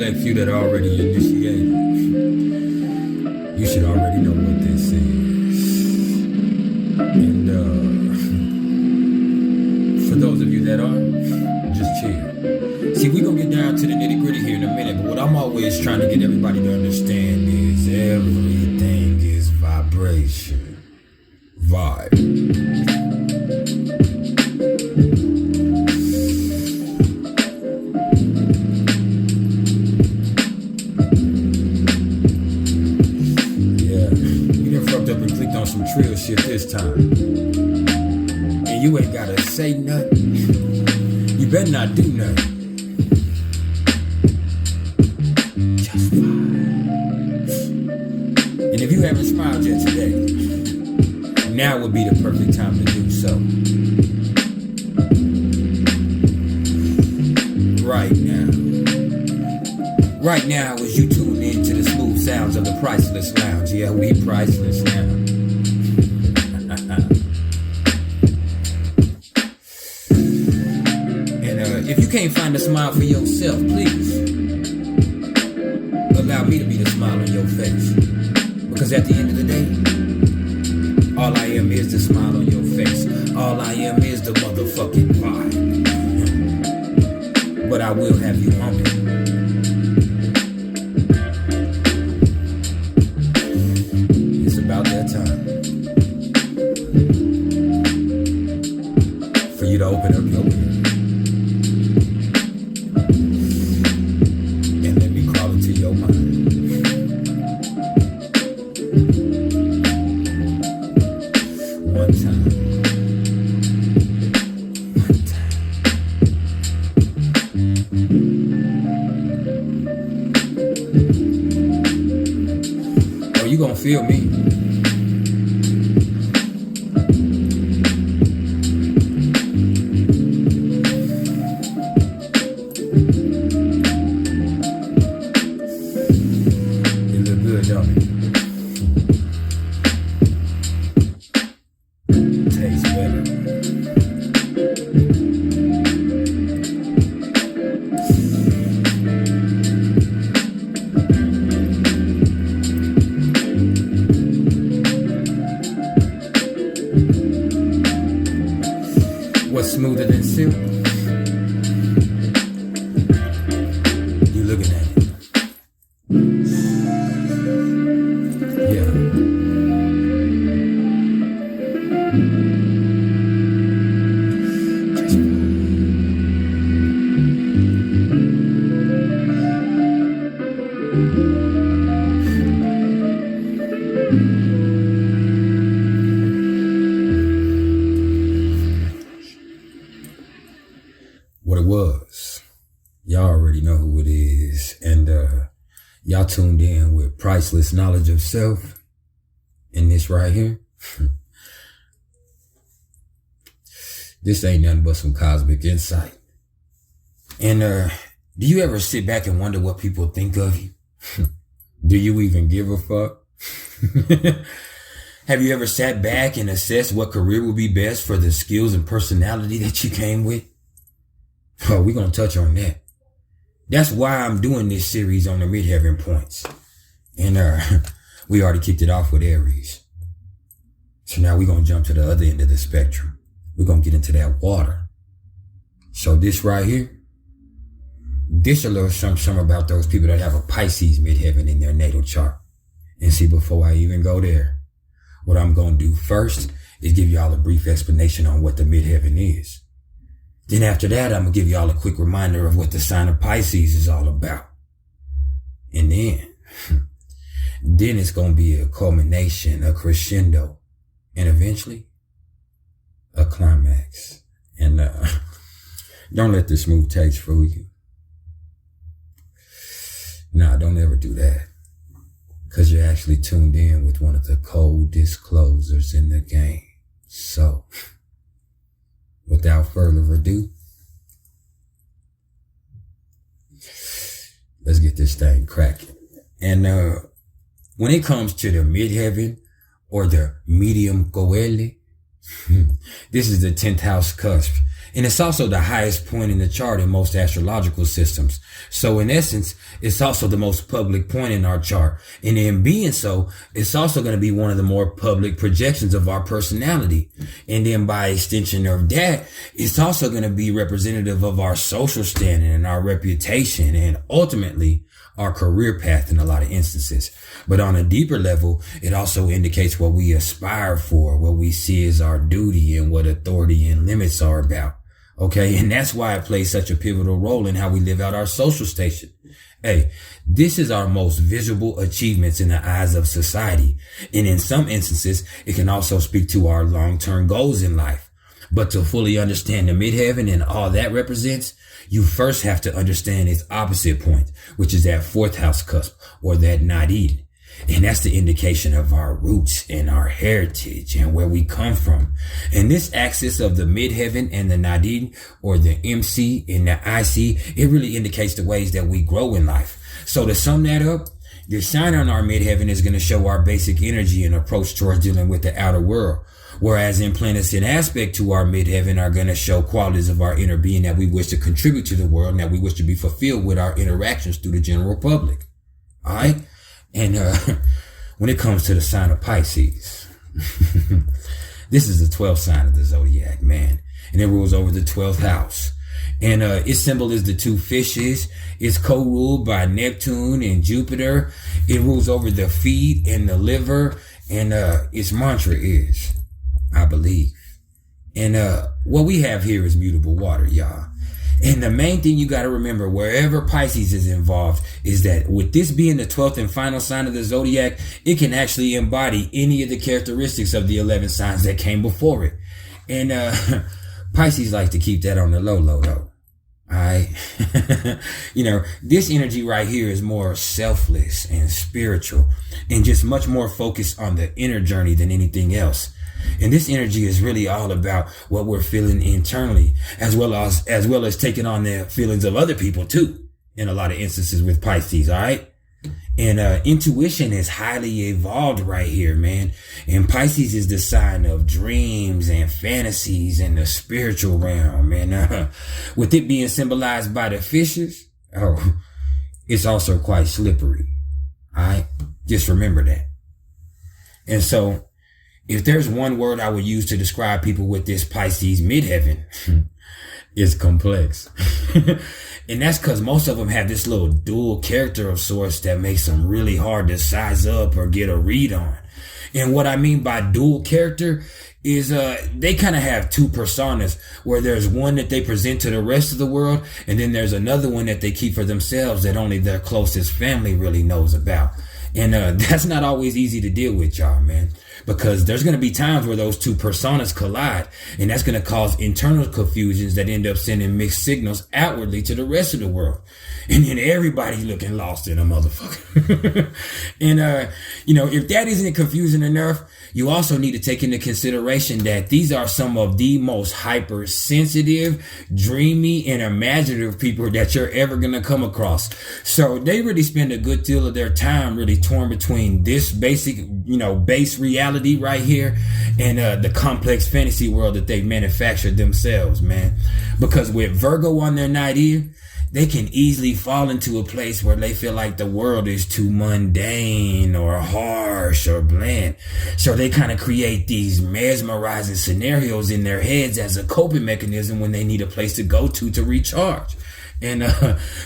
select few that are already initiated, you should already know what this is. And for those of you that are, just chill. See, we're going to get down to the nitty gritty here in a minute, but what I'm always trying to get everybody to understand is everything is vibration. Vibe. Some trill shit this time, and you ain't gotta say nothing. You better not do nothing. Just fine. And if you haven't smiled yet today, now would be the perfect time to do so. Right now, as you tune in to the smooth sounds of the Priceless Lounge. Yeah, we priceless now. If you can't find a smile for yourself, please allow me to be the smile on your face. Because at the end of the day, all I am is the smile on your face. All I am is the motherfucking vibe. But I will have you humming. It's about that time for you to open up your ear. You gonna feel me. You look good, don't you? Tastes better. What's smoother than silk? You looking at it. Yeah. What it was. Y'all already know who it is. And y'all tuned in with priceless knowledge of self in this right here. This ain't nothing but some cosmic insight. And do you ever sit back and wonder what people think of you? Do you even give a fuck? Have you ever sat back and assessed what career would be best for the skills and personality that you came with? Oh, we're going to touch on that. That's why I'm doing this series on the MidHeaven points. And we already kicked it off with Aries. So now we're going to jump to the other end of the spectrum. We're going to get into that water. So this right here, this a little something about those people that have a Pisces MidHeaven in their natal chart. And see, before I even go there, what I'm going to do first is give y'all a brief explanation on what the MidHeaven is. Then after that, I'm going to give y'all a quick reminder of what the sign of Pisces is all about. And then it's going to be a culmination, a crescendo, and eventually a climax. And don't let the smooth taste fool you. Nah, don't ever do that. Because you're actually tuned in with one of the coldest closers in the game. So, without further ado, let's get this thing cracking. And when it comes to the MidHeaven or the medium coeli, this is the 10th house cusp. And it's also the highest point in the chart in most astrological systems. So in essence, it's also the most public point in our chart. And in being so, it's also going to be one of the more public projections of our personality. And then by extension of that, it's also going to be representative of our social standing and our reputation and ultimately our career path in a lot of instances. But on a deeper level, it also indicates what we aspire for, what we see as our duty, and what authority and limits are about. Okay. And that's why it plays such a pivotal role in how we live out our social station. Hey, this is our most visible achievements in the eyes of society. And in some instances, it can also speak to our long-term goals in life. But to fully understand the midheaven and all that represents, you first have to understand its opposite point, which is that fourth house cusp, or that Natal. And that's the indication of our roots and our heritage and where we come from. And this axis of the midheaven and the Natal, or the MC and the IC, it really indicates the ways that we grow in life. So to sum that up, your sign on our midheaven is going to show our basic energy and approach towards dealing with the outer world. Whereas in planets in aspect to our midheaven are going to show qualities of our inner being that we wish to contribute to the world and that we wish to be fulfilled with our interactions through the general public. All right. And when it comes to the sign of Pisces, this is the 12th sign of the zodiac, man. And it rules over the 12th house. And its symbol is the two fishes. It's co-ruled by Neptune and Jupiter. It rules over the feet and the liver. And its mantra is, I believe. And what we have here is mutable water, y'all. And the main thing you got to remember, wherever Pisces is involved, is that with this being the 12th and final sign of the zodiac, it can actually embody any of the characteristics of the 11 signs that came before it. And Pisces likes to keep that on the low, though. All right. This energy right here is more selfless and spiritual and just much more focused on the inner journey than anything else. And this energy is really all about what we're feeling internally, as well as taking on the feelings of other people too, in a lot of instances with Pisces. All right. And intuition is highly evolved right here, man. And Pisces is the sign of dreams and fantasies in the spiritual realm. And with it being symbolized by the fishes, it's also quite slippery. All right. Just remember that. And so if there's one word I would use to describe people with this Pisces midheaven, it's complex. And that's because most of them have this little dual character of sorts that makes them really hard to size up or get a read on. And what I mean by dual character is they kind of have two personas, where there's one that they present to the rest of the world, and then there's another one that they keep for themselves that only their closest family really knows about. And that's not always easy to deal with, y'all, man, because there's going to be times where those two personas collide, and that's going to cause internal confusions that end up sending mixed signals outwardly to the rest of the world. And then everybody looking lost in a motherfucker. And, if that isn't confusing enough, you also need to take into consideration that these are some of the most hypersensitive, dreamy, and imaginative people that you're ever going to come across. So they really spend a good deal of their time really torn between this basic, base reality right here and the complex fantasy world that they manufactured themselves, man. Because with Virgo on their night ear, they can easily fall into a place where they feel like the world is too mundane or harsh or bland. So they kind of create these mesmerizing scenarios in their heads as a coping mechanism when they need a place to go to recharge. And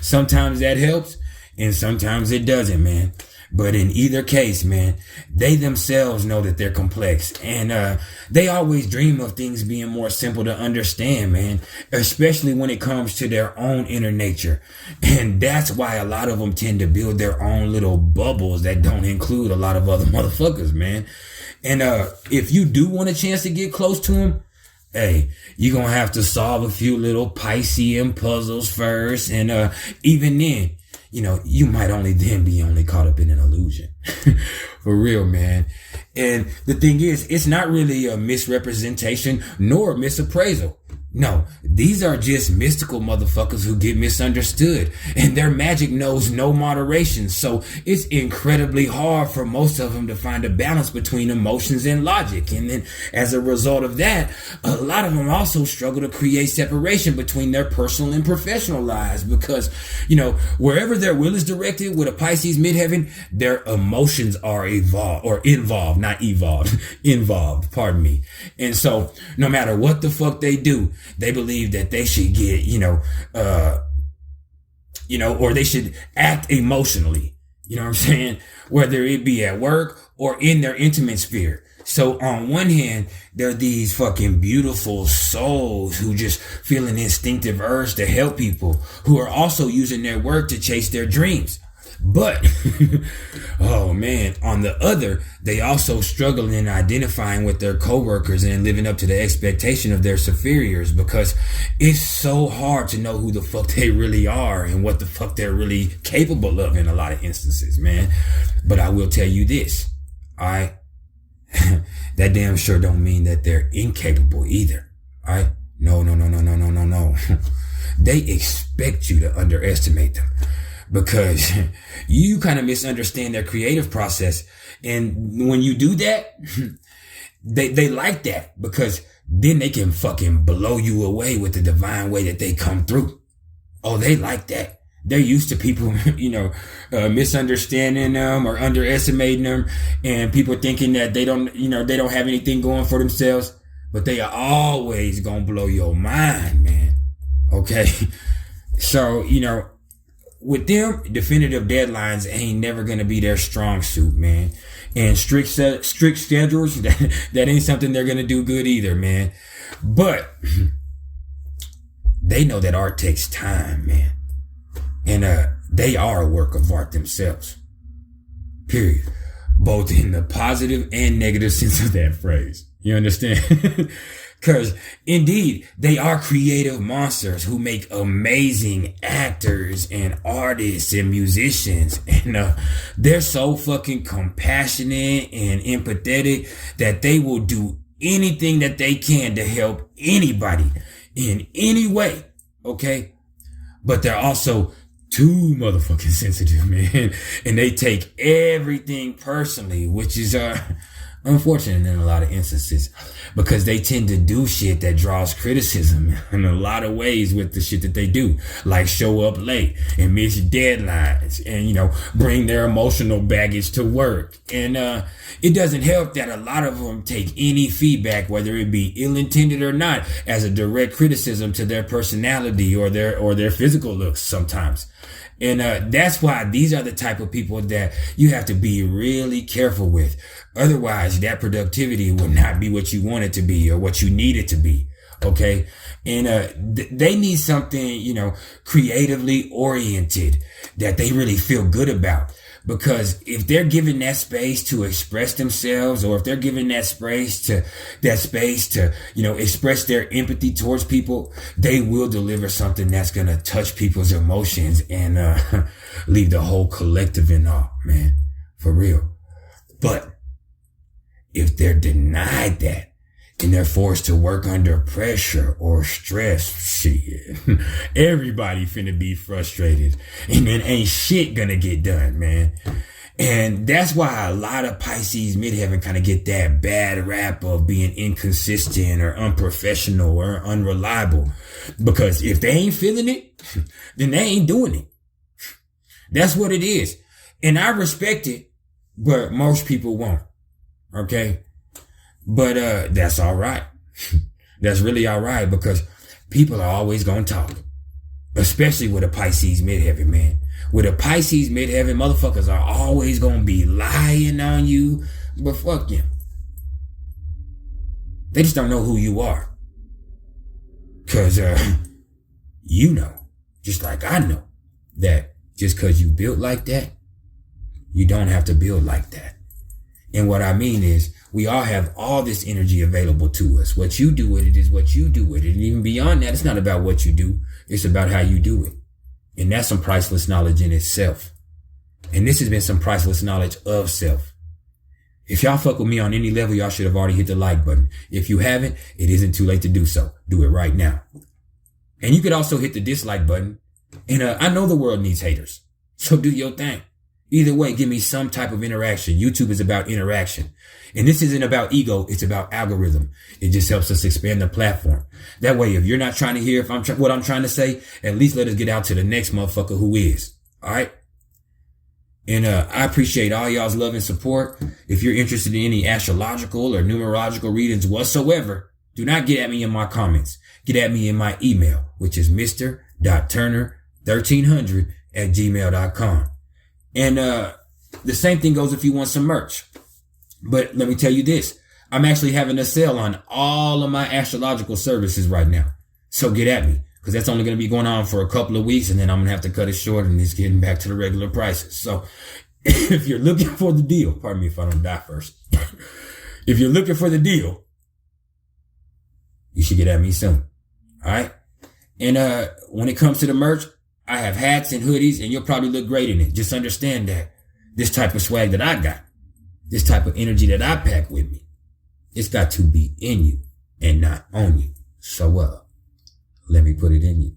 sometimes that helps and sometimes it doesn't, man. But in either case, man, they themselves know that they're complex, and they always dream of things being more simple to understand, man, especially when it comes to their own inner nature. And that's why a lot of them tend to build their own little bubbles that don't include a lot of other motherfuckers, man. And if you do want a chance to get close to them, hey, you're going to have to solve a few little Piscean puzzles first. And even then, you might only then be caught up in an illusion. For real, man. And the thing is, it's not really a misrepresentation nor a misappraisal. No, these are just mystical motherfuckers who get misunderstood, and their magic knows no moderation. So it's incredibly hard for most of them to find a balance between emotions and logic. And then as a result of that, a lot of them also struggle to create separation between their personal and professional lives because, wherever their will is directed with a Pisces midheaven, their emotions are involved, pardon me. And so no matter what the fuck they do, they believe that they should get, or they should act emotionally, you know what I'm saying? Whether it be at work or in their intimate sphere. So on one hand, there are these fucking beautiful souls who just feel an instinctive urge to help people, who are also using their work to chase their dreams. But, oh man, on the other, they also struggle in identifying with their coworkers and living up to the expectation of their superiors because it's so hard to know who the fuck they really are and what the fuck they're really capable of in a lot of instances, man. But I will tell you this, alright? That damn sure don't mean that they're incapable either, alright? No. They expect you to underestimate them. Because you kind of misunderstand their creative process. And when you do that, they like that because then they can fucking blow you away with the divine way that they come through. Oh, they like that. They're used to people, misunderstanding them or underestimating them and people thinking that they don't have anything going for themselves, but they are always going to blow your mind, man. Okay. So, with them, definitive deadlines ain't never going to be their strong suit, man. And strict schedules, that ain't something they're going to do good either, man. But they know that art takes time, man. And they are a work of art themselves. Period. Both in the positive and negative sense of that phrase. You understand? Because indeed, they are creative monsters who make amazing actors and artists and musicians. And they're so fucking compassionate and empathetic that they will do anything that they can to help anybody in any way. Okay? But they're also too motherfucking sensitive, man. And they take everything personally, which is unfortunate in a lot of instances because they tend to do shit that draws criticism in a lot of ways with the shit that they do, like show up late and miss deadlines and, bring their emotional baggage to work. And it doesn't help that a lot of them take any feedback, whether it be ill-intended or not, as a direct criticism to their personality or their physical looks sometimes. And that's why these are the type of people that you have to be really careful with. Otherwise, that productivity will not be what you want it to be or what you need it to be. Okay. And they need something, creatively oriented that they really feel good about. Because if they're given that space to express themselves, or if they're given that space to express their empathy towards people, they will deliver something that's going to touch people's emotions and leave the whole collective in awe, man. For real. But if they're denied that, and they're forced to work under pressure or stress, shit, everybody finna be frustrated. And then ain't shit gonna get done, man. And that's why a lot of Pisces midheaven kind of get that bad rap of being inconsistent or unprofessional or unreliable. Because if they ain't feeling it, then they ain't doing it. That's what it is. And I respect it, but most people won't. Okay? But that's all right. That's really all right because people are always going to talk, especially with a Pisces midheaven, man. With a Pisces midheaven, motherfuckers are always going to be lying on you, but fuck them. They just don't know who you are. Because just like I know, that just because you built like that, you don't have to build like that. And what I mean is, we all have all this energy available to us. What you do with it is what you do with it. And even beyond that, it's not about what you do. It's about how you do it. And that's some priceless knowledge in itself. And this has been some priceless knowledge of self. If y'all fuck with me on any level, y'all should have already hit the like button. If you haven't, it isn't too late to do so. Do it right now. And you could also hit the dislike button. And I know the world needs haters. So do your thing. Either way, give me some type of interaction. YouTube is about interaction. And this isn't about ego. It's about algorithm. It just helps us expand the platform. That way, if you're not trying to hear what I'm trying to say, at least let us get out to the next motherfucker who is. All right. And I appreciate all y'all's love and support. If you're interested in any astrological or numerological readings whatsoever, do not get at me in my comments. Get at me in my email, which is mr.turner1300@gmail.com. And the same thing goes if you want some merch. But let me tell you this. I'm actually having a sale on all of my astrological services right now. So get at me, because that's only going to be going on for a couple of weeks, and then I'm going to have to cut it short, and it's getting back to the regular prices. So if you're looking for the deal, pardon me if I don't die first. If you're looking for the deal, you should get at me soon. All right. And when it comes to the merch, I have hats and hoodies, and you'll probably look great in it. Just understand that this type of swag that I got, this type of energy that I pack with me, it's got to be in you and not on you. So let me put it in you.